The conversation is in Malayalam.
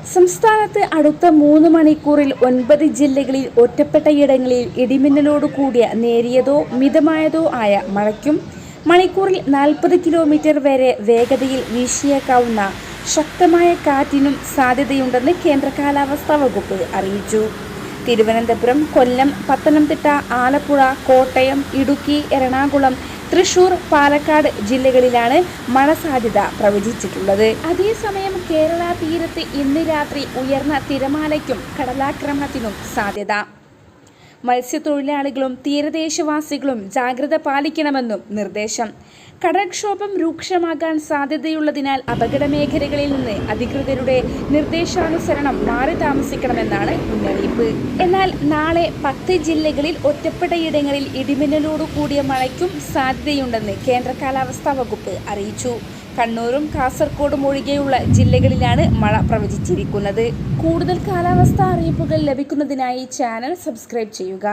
സംസ്ഥാനത്ത് അടുത്ത 3 മണിക്കൂറിൽ 9 ജില്ലകളിൽ ഒറ്റപ്പെട്ടയിടങ്ങളിൽ ഇടിമിന്നലോട് കൂടിയ നേരിയതോ മിതമായതോ ആയ മഴയ്ക്കും മണിക്കൂറിൽ 40 കിലോമീറ്റർ വരെ വേഗതയിൽ വീശിയേക്കാവുന്ന ശക്തമായ കാറ്റിനും സാധ്യതയുണ്ടെന്ന് കേന്ദ്ര കാലാവസ്ഥാ വകുപ്പ് അറിയിച്ചു. തിരുവനന്തപുരം, കൊല്ലം, പത്തനംതിട്ട, ആലപ്പുഴ, കോട്ടയം, ഇടുക്കി, എറണാകുളം, തൃശൂർ, പാലക്കാട് ജില്ലകളിലാണ് മഴ സാധ്യത പ്രവചിച്ചിട്ടുള്ളത്. അതേസമയം കേരള തീരത്ത് ഇന്ന് രാത്രി ഉയർന്ന തിരമാലയ്ക്കും കടലാക്രമണത്തിനും സാധ്യത. മത്സ്യത്തൊഴിലാളികളും തീരദേശവാസികളും ജാഗ്രത പാലിക്കണമെന്നും നിർദ്ദേശം. കടൽക്ഷോഭം രൂക്ഷമാകാൻ സാധ്യതയുള്ളതിനാൽ അപകട മേഖലകളിൽ നിന്ന് അധികൃതരുടെ നിർദ്ദേശാനുസരണം മാറി താമസിക്കണമെന്നാണ് മുന്നറിയിപ്പ്. എന്നാൽ നാളെ 10 ജില്ലകളിൽ ഒറ്റപ്പെട്ടയിടങ്ങളിൽ ഇടിമിന്നലോടു കൂടിയ മഴയ്ക്കും സാധ്യതയുണ്ടെന്ന് കേന്ദ്ര കാലാവസ്ഥാ വകുപ്പ് അറിയിച്ചു. കണ്ണൂരും കാസർഗോഡും ഒഴികെയുള്ള ജില്ലകളിലാണ് മഴ പ്രവചിച്ചിരിക്കുന്നത്. കൂടുതൽ കാലാവസ്ഥാ അറിയിപ്പുകൾ ലഭിക്കുന്നതിനായി ചാനൽ സബ്സ്ക്രൈബ് ചെയ്യുക.